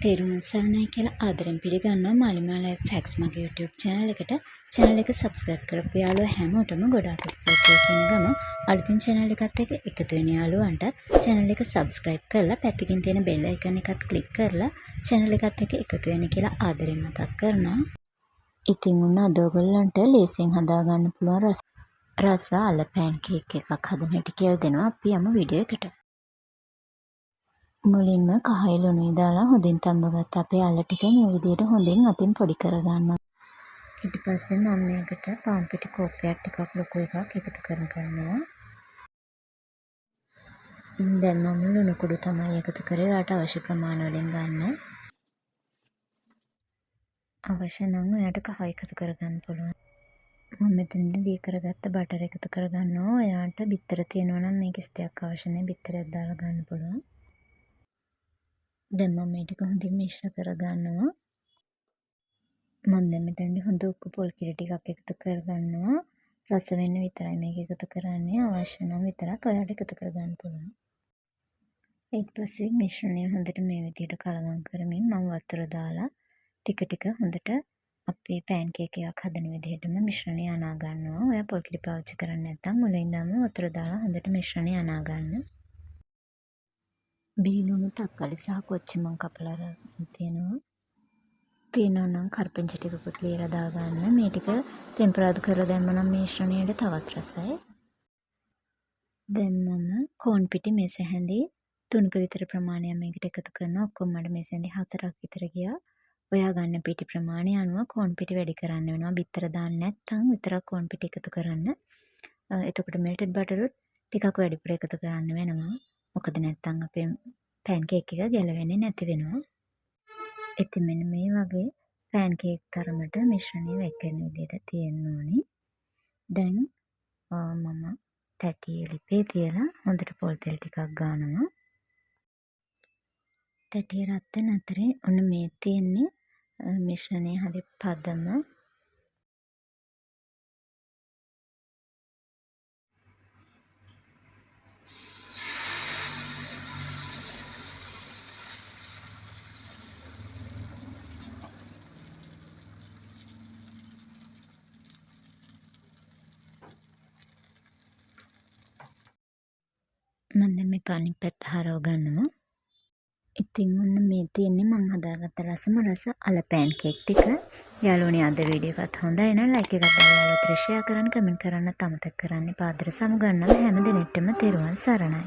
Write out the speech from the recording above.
තෙරුවන් සරණයි කියලා ආදරෙන් පිළිගන්නවා Malima Life Hacks මගේ YouTube channel එකට. channel එක subscribe කරපු යාළුවෝ හැමෝටම ගොඩාක් ස්තුතියි කියන ගම අලුතින් channel එකත් එක්ක එකතු වෙන යාළුවන්ට channel එක subscribe කරලා පැත්තකින් තියෙන bell icon එකත් click කරලා channel එකත් එක්ක එකතු වෙන්න කියලා ආදරෙන් මතක් කරනවා. ඉතින් උන්න අද ඔයගොල්ලන්ට ලේසියෙන් හදා ගන්න පුළුවන් රස Aloo pancake එකක් හදන හැටි කියලා දෙනවා. අපි යමු වීඩියෝ එකට. මුලින්ම කහයි ලුණුයි දාලා හොඳින් තඹගත්ත අපේ අල ටික මේ විදිහට හොඳින් අතින් පොඩි කරගන්නවා. ඊට පස්සේ මම මේකට පාන් පිටි කෝප්පයක් ටිකක් ලොකු එකක් එකතු කරගන්නවා. දැන් මම ලුණු කුඩු තමයි එකතු කරේ. ඔයාලට අවශ්‍ය ප්‍රමාණය වලින් ගන්න. අවශ්‍ය නම් ඔයාලට කහ එකතු කරගන්න පුළුවන්. මම මෙතනදී දී කරගත්ත බටර් එකතු කරගන්නවා. ඔයාලට බිත්තර තියෙනවා නම් මේ කිසි දෙයක් අවශ්‍ය නැහැ. බිත්තරයක් දාලා ගන්න පුළුවන්. දැන් මම මේ ටික හොඳින් මිශ්‍ර කරගන්නවා. මම දැන් මෙතනදී හොඳ උப்பு පොල් කිරි ටිකක් එකතු කරගන්නවා. රස වෙන්න විතරයි මේක එකතු කරන්නේ. අවශ්‍ය නම් විතරක් ඔයාලට එකතු කරගන්න පුළුවන්. ඊට පස්සේ මිශ්‍රණය හොඳට මේ විදිහට කලවම් කරමින් මම වතුර දාලා ටික ටික හොඳට අපේ පැන්කේක් එකක් හදන විදිහටම මිශ්‍රණය අනා ගන්නවා. ඔයා පොල් කිරි පාවිච්චි කරන්නේ නැත්නම් මුලින්දම වතුර දාලා හොඳට මිශ්‍රණය අනා ගන්න. බීලුණු තක්කාලි සහ කොච්චි මං කපලා තියෙනවා නම් කරපිංචා ටිකකුත් ලියලා දාගන්න. මේ ටික ටෙම්පරාදු කරලා දැම්මම නම් මිශ්‍රණයට තවත් රසයි. දැන් මම කෝන් පිටි මේස හැඳි 3ක විතර ප්‍රමාණයක් මේකට එකතු කරනවා. ඔක්කොම මට මේස හැඳි 4ක් විතර ගියා. ඔයා ගන්න පිටි ප්‍රමාණය අනුව කෝන් පිටි වැඩි කරන්න වෙනවා. බිත්තර දාන්න නැත්නම් විතරක් කෝන් පිටි එකතු කරන්න. එතකොට මෙල්ටඩ් බටරුත් ටිකක් වැඩිපුර එකතු කරන්න වෙනවා. මොකද නැත්තම් අපේ පැන්කේක් එක ගැලවෙන්නේ නැති වෙනවා. ඉතින් මෙන්න මේ වගේ පැන්කේක් තරමට මිශ්‍රණය වෙකෙන විදිහට තියෙන්න ඕනි. දැන් මම තැටියේ ලිපේ තියලා හොඳට පොල් තෙල් ටිකක් ගන්නවා. තැටිය රත් වෙන අතරේ ඔන්න මේ තියෙන්නේ මිශ්‍රණය හරි පදම. මම දැන් මේක අනිත් පැත්ත හරව ගන්නවා. ඉතින් ඔන්න මේ තියෙන්නේ මම හදාගත්ත රසම රස Aloo pancake ටික. යාළුවනේ අද වීඩියෝ එකත් හොඳයි නම් ලයික් එකක් දාලා යාළුවොත් ෂෙයා කරන්න, කමෙන්ට් කරන්න අමතක කරන්න එපා. ආදර සමුගන්නවා හැම දිනෙටම තෙරුවන් සරණයි.